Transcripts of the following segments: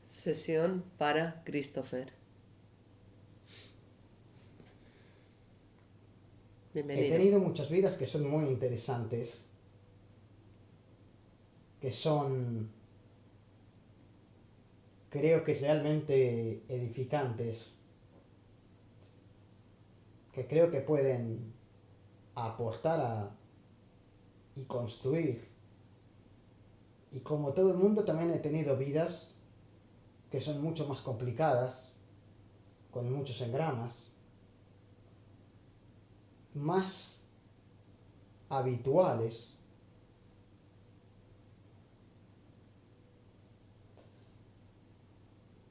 Sesión para Christopher. He Bienvenido. tenido muchas vidas que son muy interesantes, que son, creo que realmente edificantes, que creo que pueden aportar y construir. Y como todo el mundo también he tenido vidas que son mucho más complicadas, con muchos engramas, más habituales.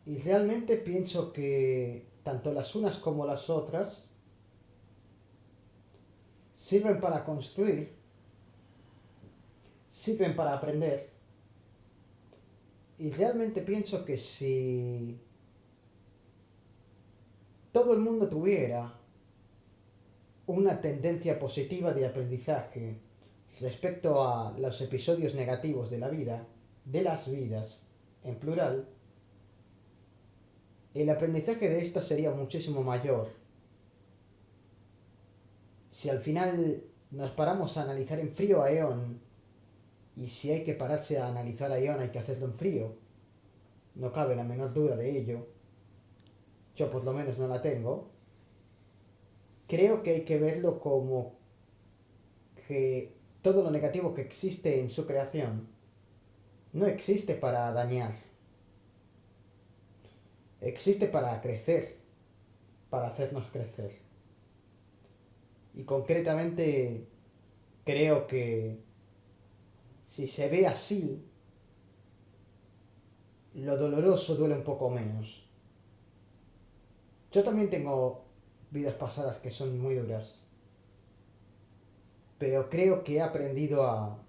Y realmente pienso que tanto las unas como las otras sirven para construir, sirven para aprender. Y realmente pienso que si todo el mundo tuviera una tendencia positiva de aprendizaje respecto a los episodios negativos de la vida, de las vidas en plural, el aprendizaje de esta sería muchísimo mayor. Si al final nos paramos a analizar en frío a Eon, y si hay que pararse a analizar a Eon hay que hacerlo en frío, no cabe la menor duda de ello, yo por lo menos no la tengo, creo que hay que verlo como que todo lo negativo que existe en su creación no existe para dañar, existe para crecer, para hacernos crecer. Y concretamente creo que si se ve así, lo doloroso duele un poco menos. Yo también tengo vidas pasadas que son muy duras, pero creo que he aprendido a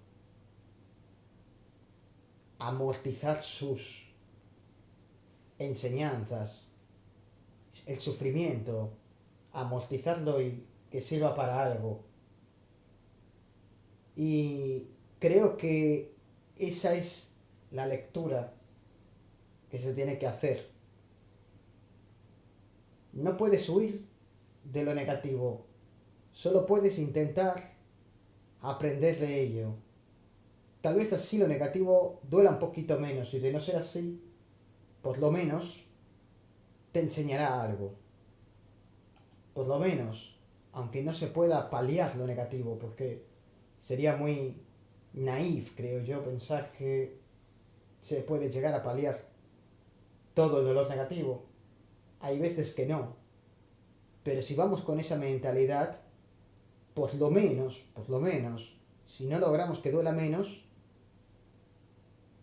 amortizar sus enseñanzas, el sufrimiento, amortizarlo y que sirva para algo. Y creo que esa es la lectura que se tiene que hacer. No puedes huir de lo negativo, solo puedes intentar aprender de ello. Tal vez así lo negativo duela un poquito menos y de no ser así, por lo menos te enseñará algo. Por lo menos, aunque no se pueda paliar lo negativo, porque sería muy naif, creo yo, pensar que se puede llegar a paliar todo el dolor negativo. Hay veces que no. Pero si vamos con esa mentalidad, por lo menos, si no logramos que duela menos,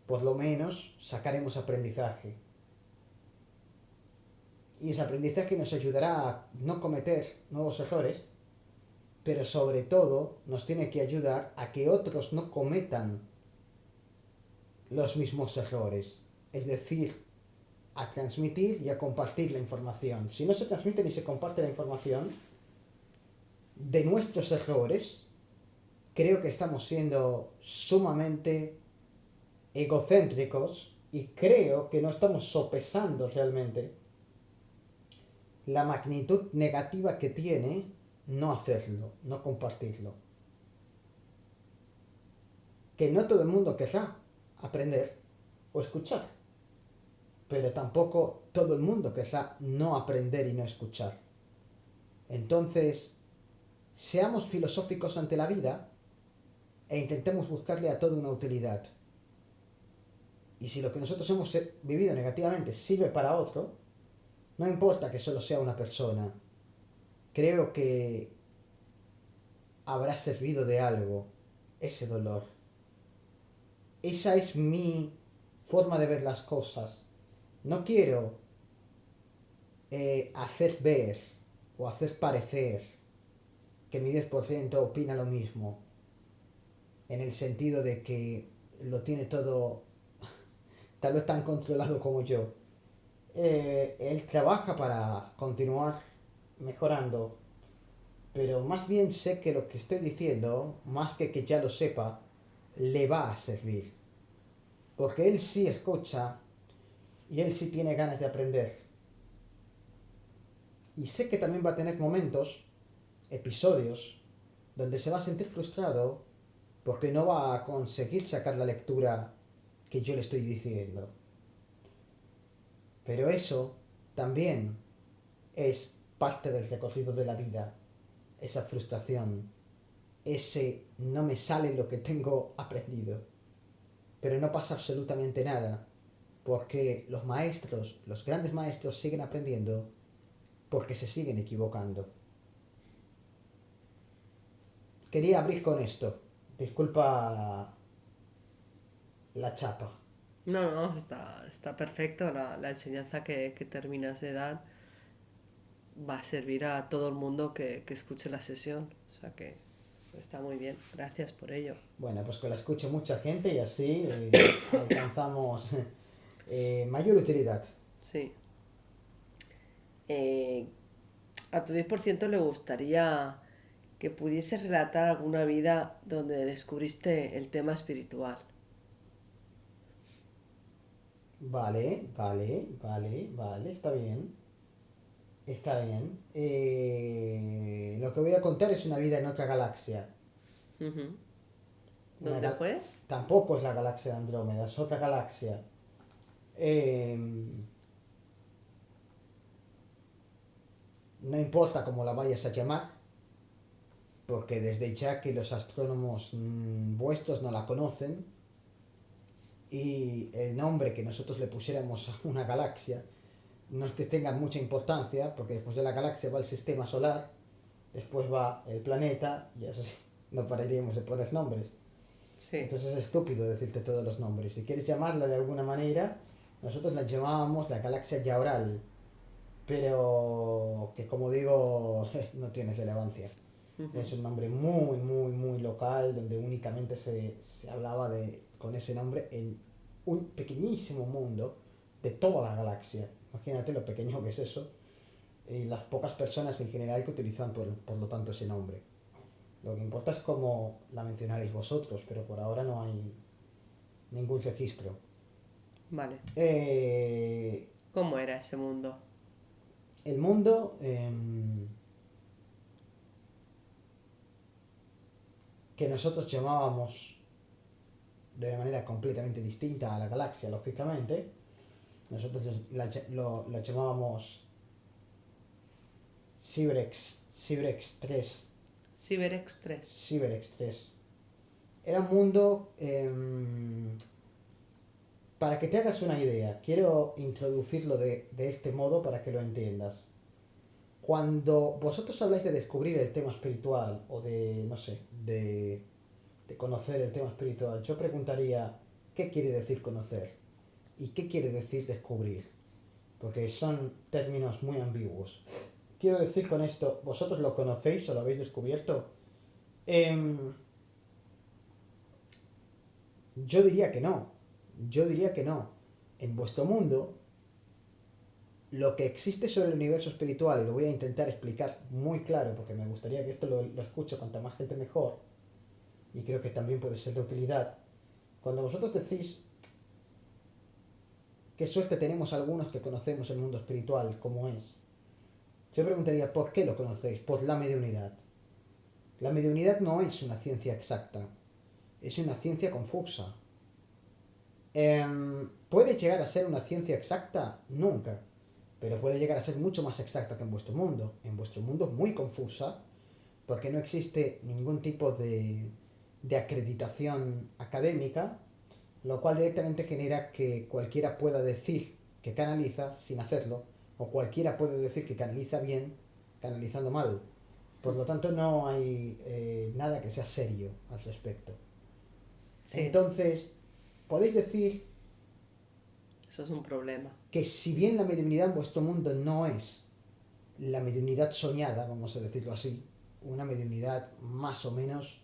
por lo menos sacaremos aprendizaje. Y ese aprendizaje nos ayudará a no cometer nuevos errores, pero sobre todo nos tiene que ayudar a que otros no cometan los mismos errores. Es decir, a transmitir y a compartir la información. Si no se transmite ni se comparte la información de nuestros errores, creo que estamos siendo sumamente egocéntricos y creo que no estamos sopesando realmente la magnitud negativa que tiene no hacerlo, no compartirlo. Que no todo el mundo querrá aprender o escuchar, pero tampoco todo el mundo querrá no aprender y no escuchar. Entonces, seamos filosóficos ante la vida e intentemos buscarle a todo una utilidad. Y si lo que nosotros hemos vivido negativamente sirve para otro, no importa que solo sea una persona, creo que habrá servido de algo ese dolor. Esa es mi forma de ver las cosas. No quiero hacer ver o hacer parecer que mi 10% opina lo mismo, en el sentido de que lo tiene todo tal vez tan controlado como yo. Él trabaja para continuar mejorando, pero más bien sé que lo que estoy diciendo, más que ya lo sepa, le va a servir. Porque él sí escucha Y él sí tiene ganas de aprender. Y sé que también va a tener momentos, episodios, donde se va a sentir frustrado porque no va a conseguir sacar la lectura que yo le estoy diciendo. Pero eso también es parte del recorrido de la vida, esa frustración, ese no me sale lo que tengo aprendido. Pero no pasa absolutamente nada, porque los maestros, los grandes maestros siguen aprendiendo porque se siguen equivocando. Quería abrir con esto. Disculpa la chapa. No, no, está perfecto. La enseñanza que terminas de dar va a servir a todo el mundo que escuche la sesión. O sea que está muy bien. Gracias por ello. Bueno, pues que la escuche mucha gente y así alcanzamos mayor utilidad. Sí. Eh, a tu 10% le gustaría que pudiese relatar alguna vida donde descubriste el tema espiritual. Vale, vale, vale, vale, está bien. Está bien. Lo que voy a contar es una vida en otra galaxia. Ujú. Una ¿Dónde gal- fue? Tampoco es la galaxia de Andrómeda, es otra galaxia. Eh, no importa cómo la vayas a llamar, porque desde ya que los astrónomos vuestros no la conocen, y el nombre que nosotros le pusiéramos a una galaxia no es que tenga mucha importancia, porque después de la galaxia va el sistema solar, después va el planeta, y así no pararíamos de poner nombres. Sí. Entonces es estúpido decirte todos los nombres. Si quieres llamarla de alguna manera, nosotros la llamábamos la galaxia Yaoral, pero que como digo, no tiene relevancia. Ujú. Es un nombre muy, muy, muy local, donde únicamente se hablaba con ese nombre en un pequeñísimo mundo de toda la galaxia. Imagínate lo pequeño que es eso y las pocas personas en general que utilizan por lo tanto ese nombre. Lo que importa es cómo la mencionaréis vosotros, pero por ahora no hay ningún registro. Vale. Eh, ¿Cómo era ese mundo? el mundo que nosotros llamábamos de una manera completamente distinta a la galaxia, lógicamente, nosotros la llamábamos Cyberex 3. Cyberex 3. Cyberex 3. Era un mundo, para que te hagas una idea, quiero introducirlo de este modo para que lo entiendas. Cuando vosotros habláis de descubrir el tema espiritual o de, no sé, de conocer el tema espiritual, yo preguntaría, ¿qué quiere decir conocer? ¿Y qué quiere decir descubrir? Porque son términos muy ambiguos. Quiero decir con esto, ¿vosotros lo conocéis o lo habéis descubierto? Em, yo diría que no. Yo diría que no. En vuestro mundo, lo que existe sobre el universo espiritual, y lo voy a intentar explicar muy claro, porque me gustaría que esto lo escuche cuanta más gente mejor, y creo que también puede ser de utilidad. Cuando vosotros decís, qué suerte tenemos algunos que conocemos el mundo espiritual como es, yo preguntaría, ¿por qué lo conocéis? Por la mediunidad. La mediunidad no es una ciencia exacta, es una ciencia confusa. ¿Puede llegar a ser una ciencia exacta? Nunca. Pero puede llegar a ser mucho más exacta que en vuestro mundo. En vuestro mundo es muy confusa, porque no existe ningún tipo de acreditación académica, lo cual directamente genera que cualquiera pueda decir que canaliza sin hacerlo, o cualquiera puede decir que canaliza bien canalizando mal. Por lo tanto, no hay nada que sea serio al respecto. Sí, Entonces, podéis decir eso es un problema. que si bien la mediunidad en vuestro mundo no es la mediunidad soñada, vamos a decirlo así, una mediunidad más o menos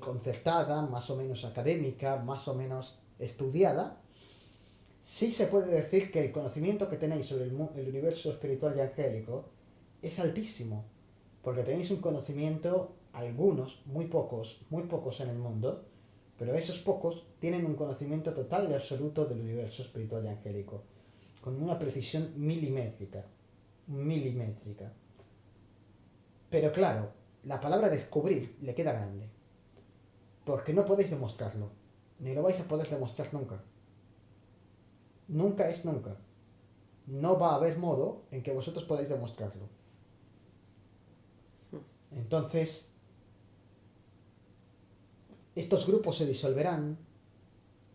concertada, más o menos académica, más o menos estudiada, sí se puede decir que el conocimiento que tenéis sobre el universo espiritual y angélico es altísimo, porque tenéis un conocimiento, algunos, muy pocos en el mundo, Pero esos pocos tienen un conocimiento total y absoluto del universo espiritual y angélico, con una precisión milimétrica. Milimétrica. Pero claro, la palabra descubrir le queda grande. Porque no podéis demostrarlo. Ni lo vais a poder demostrar nunca. Nunca es nunca. No va a haber modo en que vosotros podáis demostrarlo. Entonces, estos grupos se disolverán,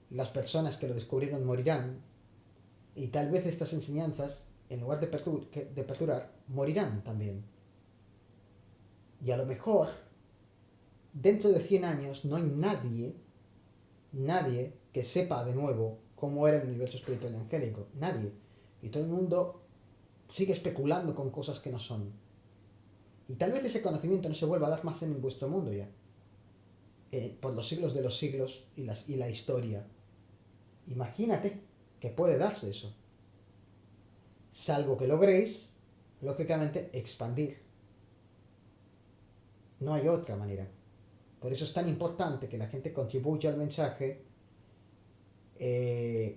las personas que lo descubrieron morirán, y tal vez estas enseñanzas, en lugar de perdurar, morirán también. Y a lo mejor, dentro de 100 años, no hay nadie que sepa de nuevo cómo era el universo espiritual y angélico. Nadie. Y todo el mundo sigue especulando con cosas que no son. Y tal vez ese conocimiento no se vuelva a dar más en vuestro mundo ya. Por los siglos de los siglos y la historia. Imagínate que puede darse eso. Salvo que logréis, lógicamente, expandir. No hay otra manera. Por eso es tan importante que la gente contribuya al mensaje,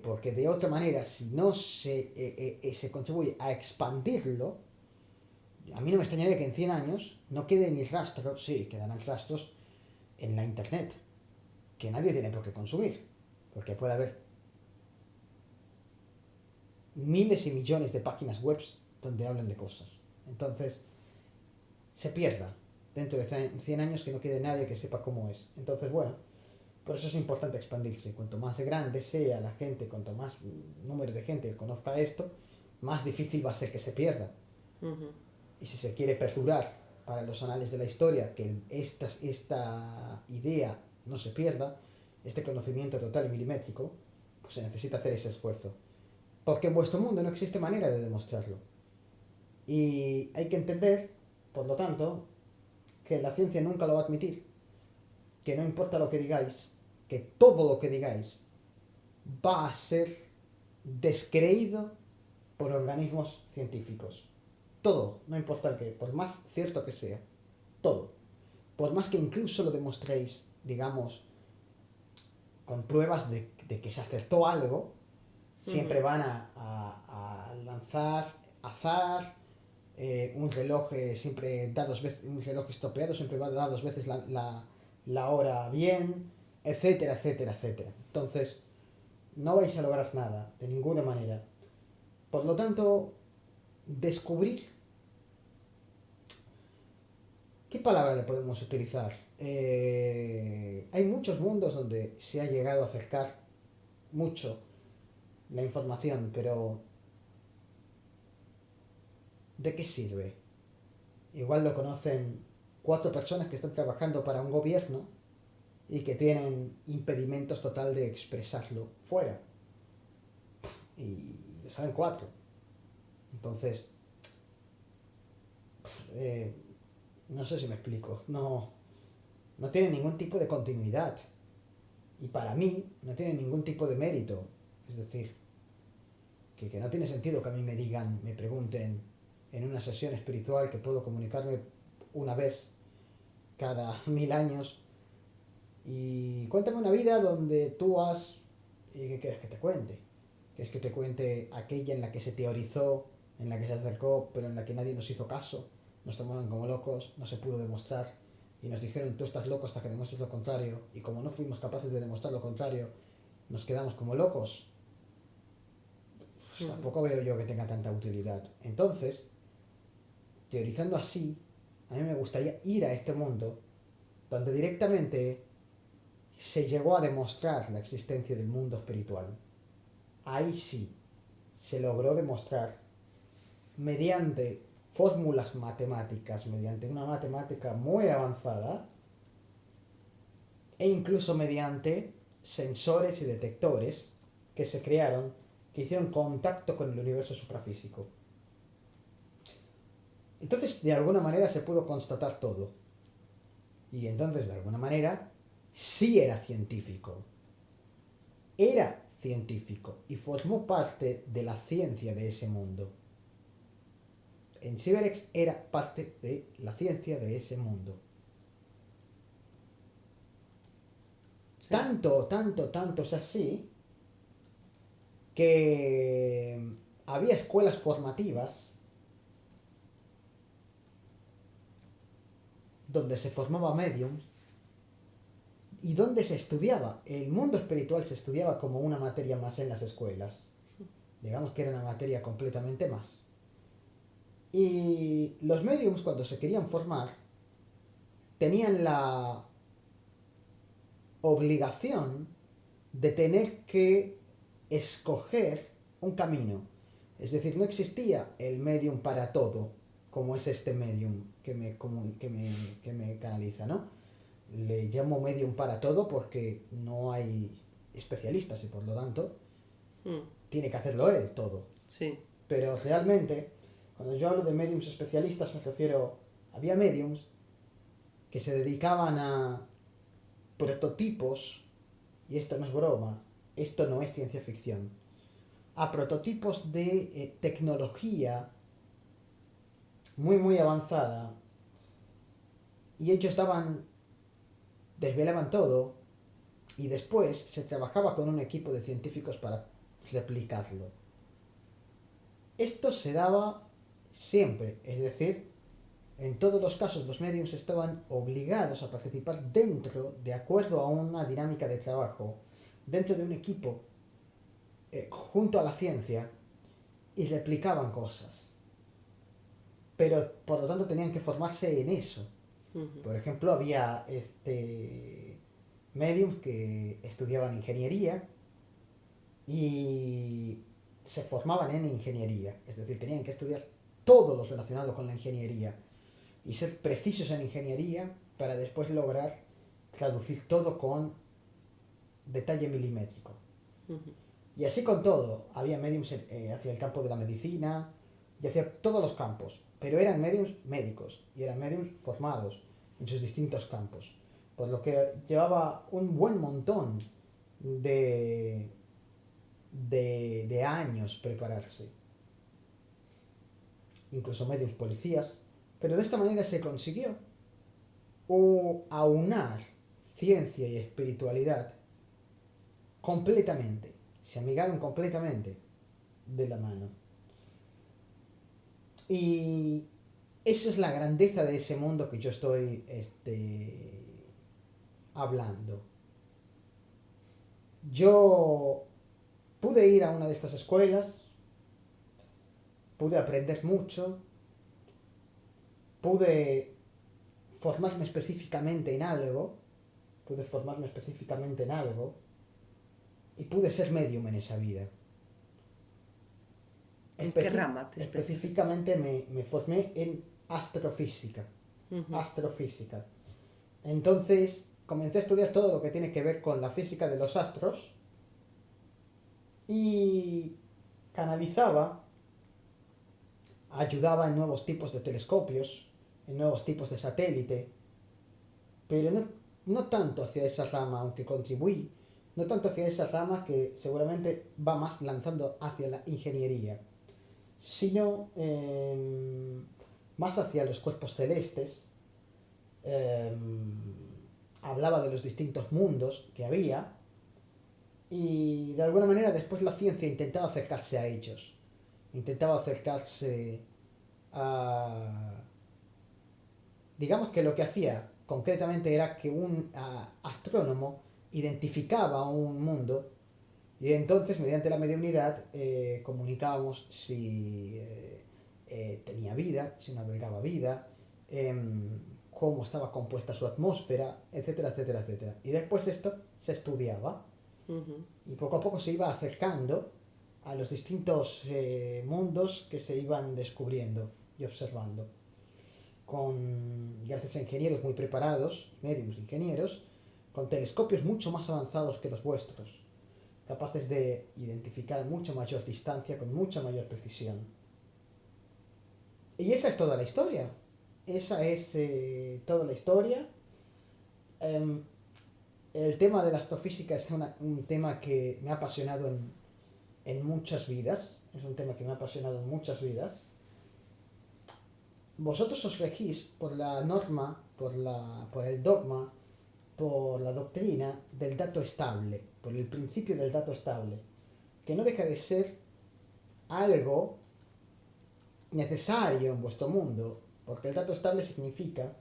porque de otra manera, si no se contribuye a expandirlo, a mí no me extrañaría que en 100 años no quede ni rastro, sí, quedarán rastros en la internet, que nadie tiene por qué consumir, porque puede haber miles y millones de páginas web donde hablan de cosas. Entonces, se pierda dentro de 100 años, que no quede nadie que sepa cómo es. Entonces, bueno, por eso es importante expandirse. Cuanto más grande sea la gente, cuanto más número de gente conozca esto, más difícil va a ser que se pierda. Ujú. Y si se quiere perdurar para los anales de la historia, que esta idea no se pierda, este conocimiento total y milimétrico, pues se necesita hacer ese esfuerzo. Porque en vuestro mundo no existe manera de demostrarlo. Y hay que entender, por lo tanto, que la ciencia nunca lo va a admitir. Que no importa lo que digáis, que todo lo que digáis va a ser descreído por organismos científicos. Todo, no importa el que, por más cierto que sea, todo. Por más que incluso lo demostréis, digamos, con pruebas de que se acertó algo, siempre van a lanzar azar, un reloj siempre da dos veces, un reloj estropeado siempre va a dar 2 veces la hora bien, etcétera, etcétera, etcétera. Entonces, no vais a lograr nada, de ninguna manera. Por lo tanto, descubrir. ¿Qué palabra le podemos utilizar? Hay muchos mundos donde se ha llegado a acercar mucho la información, pero ¿de qué sirve? Igual lo conocen 4 personas que están trabajando para un gobierno y que tienen impedimentos total de expresarlo fuera. Y le saben 4. Entonces, eh, no sé si me explico. No tiene ningún tipo de continuidad. Y para mí no tiene ningún tipo de mérito. Es decir, que no tiene sentido que a mí me digan, me pregunten en una sesión espiritual que puedo comunicarme una vez cada 1000 años y cuéntame una vida donde tú has... ¿Y qué quieres que te cuente? ¿Quieres que te cuente aquella en la que se teorizó, en la que se acercó, pero en la que nadie nos hizo caso? Nos tomaron como locos, no se pudo demostrar y nos dijeron tú estás loco hasta que demuestres lo contrario, y como no fuimos capaces de demostrar lo contrario, nos quedamos como locos. Pues tampoco veo yo que tenga tanta utilidad. Entonces, teorizando así, a mí me gustaría ir a este mundo donde directamente se llegó a demostrar la existencia del mundo espiritual. Ahí sí, se logró demostrar mediante fórmulas matemáticas, mediante una matemática muy avanzada, e incluso mediante sensores y detectores que se crearon, que hicieron contacto con el universo suprafísico. Entonces, de alguna manera se pudo constatar todo. Y entonces, de alguna manera, sí era científico. Era científico y formó parte de la ciencia de ese mundo. En Cyberex era parte de la ciencia de ese mundo. Sí. Tanto es así que había escuelas formativas donde se formaba medium y donde se estudiaba. El mundo espiritual se estudiaba como una materia más en las escuelas. Digamos que era una materia completamente más. Y los mediums cuando se querían formar tenían la obligación de tener que escoger un camino. Es decir, no existía el medium para todo, como es este medium que me canaliza, ¿no? Le llamo medium para todo porque no hay especialistas y por lo tanto Mm, tiene que hacerlo él todo. sí. Pero realmente, cuando yo hablo de mediums especialistas me refiero, había mediums que se dedicaban a prototipos, y esto no es broma, esto no es ciencia ficción, a prototipos de tecnología muy avanzada, y ellos desvelaban todo, y después se trabajaba con un equipo de científicos para replicarlo. Esto se daba siempre, es decir, en todos los casos los mediums estaban obligados a participar dentro, de acuerdo a una dinámica de trabajo, dentro de un equipo, junto a la ciencia, y replicaban cosas. Pero por lo tanto tenían que formarse en eso. Ujú. Por ejemplo, había mediums que estudiaban ingeniería y se formaban en ingeniería. Es decir, tenían que estudiar todo lo relacionado con la ingeniería y ser precisos en ingeniería para después lograr traducir todo con detalle milimétrico. Ujú. Y así con todo, había mediums hacia el campo de la medicina y hacia todos los campos, pero eran mediums médicos y eran mediums formados en sus distintos campos, por lo que llevaba un buen montón de, de años prepararse, incluso mediums policías, pero de esta manera se consiguió aunar ciencia y espiritualidad completamente, se amigaron completamente de la mano. Y eso es la grandeza de ese mundo que yo estoy hablando. Yo pude ir a una de estas escuelas, pude aprender mucho, pude formarme específicamente en algo, pude formarme específicamente en algo y pude ser medium en esa vida. ¿En qué rama te especificas? Específicamente me formé en astrofísica. Ujú. Astrofísica. Entonces comencé a estudiar todo lo que tiene que ver con la física de los astros y canalizaba, ayudaba en nuevos tipos de telescopios, en nuevos tipos de satélite, pero no tanto hacia esa rama, aunque contribuí, no tanto hacia esa rama que seguramente va más lanzando hacia la ingeniería, sino más hacia los cuerpos celestes. eh, Hablaba de los distintos mundos que había y de alguna manera después la ciencia intentaba acercarse a ellos, intentaba acercarse a... Digamos que lo que hacía concretamente era que un astrónomo identificaba un mundo y entonces mediante la mediunidad comunicábamos si tenía vida, si no albergaba vida, cómo estaba compuesta su atmósfera, etcétera, etcétera, etcétera. Y después esto se estudiaba Ujú. y poco a poco se iba acercando a los distintos mundos que se iban descubriendo y observando. Gracias a ingenieros muy preparados, médicos ingenieros, con telescopios mucho más avanzados que los vuestros, capaces de identificar a mucha mayor distancia con mucha mayor precisión. Y esa es toda la historia. Esa es toda la historia. Em, el tema de la astrofísica es un tema que me ha apasionado en muchas vidas. Es un tema que me ha apasionado en muchas vidas. Vosotros os regís por la norma, por el dogma por la doctrina del dato estable, por el principio del dato estable, que no deja de ser algo necesario en vuestro mundo, porque el dato estable significa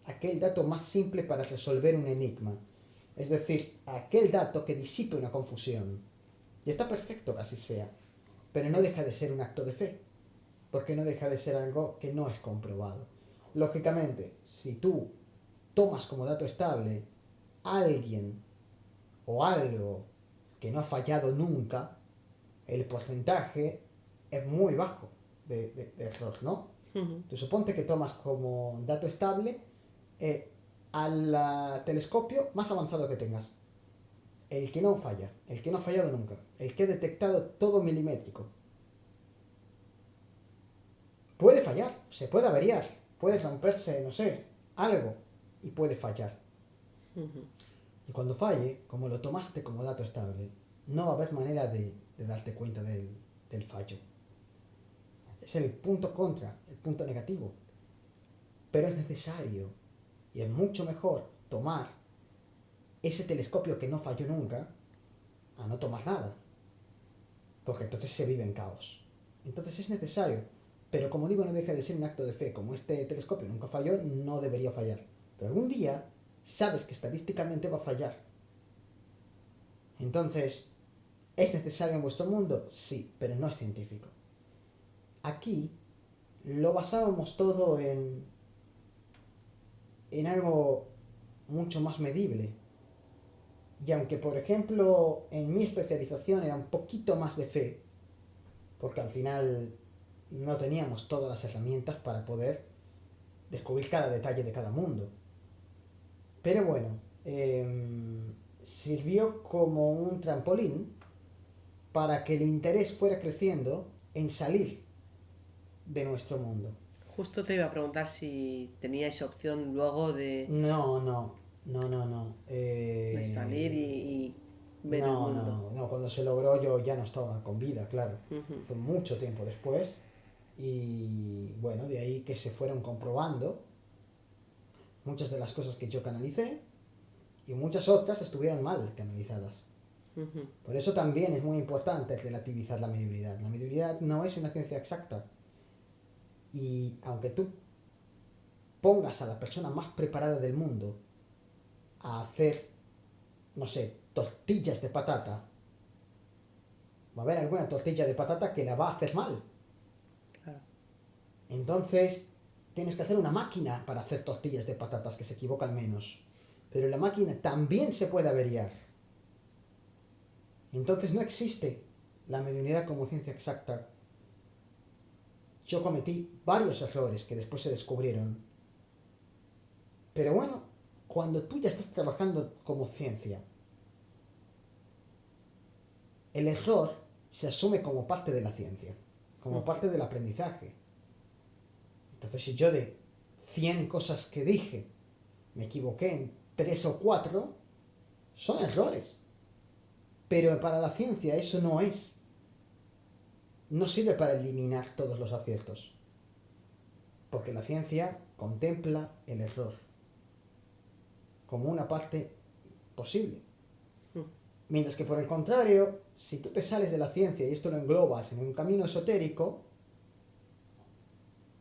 aquel dato más simple para resolver un enigma, es decir, aquel dato que disipe una confusión. Y está perfecto que así sea, pero no deja de ser un acto de fe, porque no deja de ser algo que no es comprobado. Lógicamente, si tú tomas como dato estable a alguien o algo que no ha fallado nunca, el porcentaje es muy bajo de error, ¿no? Ujú. Tú suponte que tomas como dato estable al telescopio más avanzado que tengas. El que no falla, el que no ha fallado nunca, el que ha detectado todo milimétrico. Puede fallar, se puede averiar, puede romperse, no sé, algo y puede fallar. Ujú. Y cuando falle, como lo tomaste como dato estable, no va a haber manera de darte cuenta del fallo. Es el punto contra, el punto negativo. Pero es necesario y es mucho mejor tomar ese telescopio que no falló nunca a no tomar nada. Porque entonces se vive en caos. Entonces es necesario. Pero como digo, no deja de ser un acto de fe. Como este telescopio nunca falló, no debería fallar. Pero algún día sabes que estadísticamente va a fallar. Entonces, ¿es necesario en vuestro mundo? Sí, pero no es científico. Aquí lo basábamos todo en algo mucho más medible. Y aunque, por ejemplo, en mi especialización era un poquito más de fe, porque al final no teníamos todas las herramientas para poder descubrir cada detalle de cada mundo. Pero bueno, sirvió como un trampolín para que el interés fuera creciendo en salir de nuestro mundo. Justo te iba a preguntar si teníais opción luego No, no, no, no, no. de salir y ver el No, mundo. no, no. Cuando se logró yo ya no estaba con vida, claro. Ujú. Fue mucho tiempo después. Y bueno, de ahí que se fueron comprobando muchas de las cosas que yo canalicé y muchas otras estuvieron mal canalizadas. Ujú. Por eso también es muy importante relativizar la medibilidad. La medibilidad no es una ciencia exacta. Y aunque tú pongas a la persona más preparada del mundo a hacer, no sé, tortillas de patata, va a haber alguna tortilla de patata que la va a hacer mal. Claro. Entonces, tienes que hacer una máquina para hacer tortillas de patatas que se equivocan menos. Pero la máquina también se puede averiar. Entonces no existe la mediunidad como ciencia exacta. Yo cometí varios errores que después se descubrieron. Pero bueno, cuando tú ya estás trabajando como ciencia, el error se asume como parte de la ciencia, como Ujú. parte del aprendizaje. Entonces si yo de 100 cosas que dije me equivoqué en 3 o 4, son errores. Pero para la ciencia eso no es. No sirve para eliminar todos los aciertos. Porque la ciencia contempla el error como una parte posible. Mientras que por el contrario, si tú te sales de la ciencia y esto lo englobas en un camino esotérico,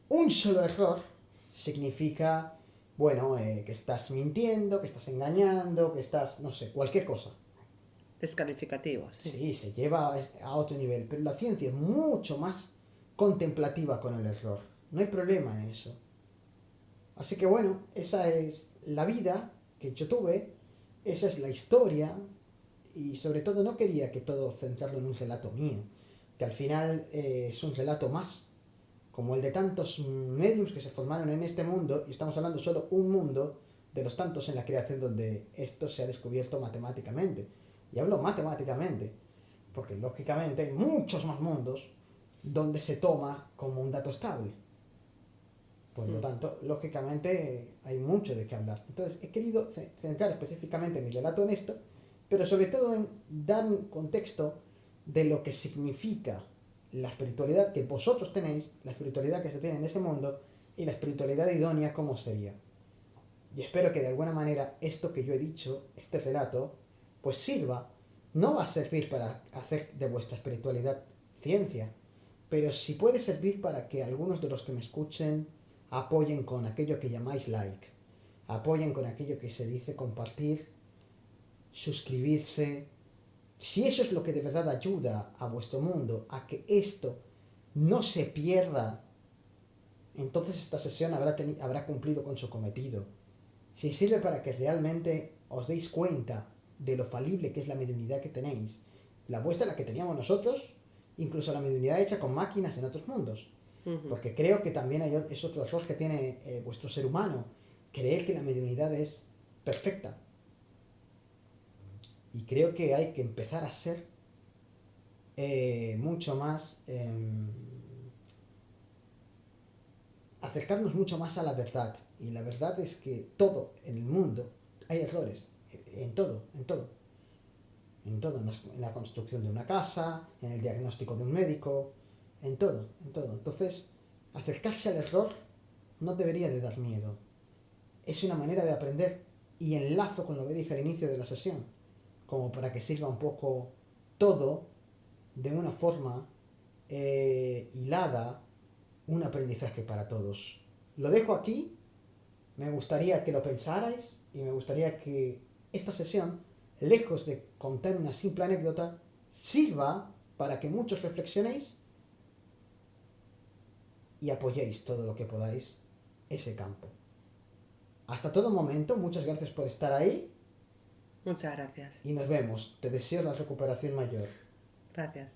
un solo error significa, bueno, que estás mintiendo, que estás engañando, que estás, no sé, cualquier cosa. Descalificativo, sí. Sí, se lleva a otro nivel, pero la ciencia es mucho más contemplativa con el error. No hay problema en eso. Así que bueno, esa es la vida que yo tuve, esa es la historia y sobre todo no quería que todo centrarlo en un relato mío, que al final es un relato más, como el de tantos mediums que se formaron en este mundo, y estamos hablando solo un mundo de los tantos en la creación donde esto se ha descubierto matemáticamente. Y hablo matemáticamente, porque lógicamente hay muchos más mundos donde se toma como un dato estable. Por lo tanto, lógicamente hay mucho de qué hablar. Entonces, he querido centrar específicamente mi relato en esto, pero sobre todo en dar un contexto de lo que significa la espiritualidad que vosotros tenéis, la espiritualidad que se tiene en ese mundo y la espiritualidad idónea, ¿cómo sería? Y espero que de alguna manera esto que yo he dicho, este relato, pues sirva. No va a servir para hacer de vuestra espiritualidad ciencia, pero sí puede servir para que algunos de los que me escuchen apoyen con aquello que llamáis like, apoyen con aquello que se dice compartir, suscribirse. Si eso es lo que de verdad ayuda a vuestro mundo, a que esto no se pierda, entonces esta sesión habrá cumplido con su cometido. Si sirve para que realmente os deis cuenta de lo falible que es la mediunidad que tenéis, la vuestra, la que teníamos nosotros, incluso la mediunidad hecha con máquinas en otros mundos. Ujú. Porque creo que también es otro error que tiene vuestro ser humano, creer que la mediunidad es perfecta. Y creo que hay que empezar a ser mucho más... acercarnos mucho más a la verdad. Y la verdad es que todo en el mundo hay errores. En todo, en todo. En todo. En la construcción de una casa, en el diagnóstico de un médico, en todo, en todo. Entonces, acercarse al error no debería de dar miedo. Es una manera de aprender y enlazo con lo que dije al inicio de la sesión, como para que sirva un poco todo de una forma hilada, un aprendizaje para todos. Lo dejo aquí, me gustaría que lo pensarais y me gustaría que esta sesión, lejos de contar una simple anécdota, sirva para que muchos reflexionéis y apoyéis todo lo que podáis ese campo. Hasta todo momento, muchas gracias por estar ahí Muchas gracias. y nos vemos. Te deseo la recuperación mayor. Gracias.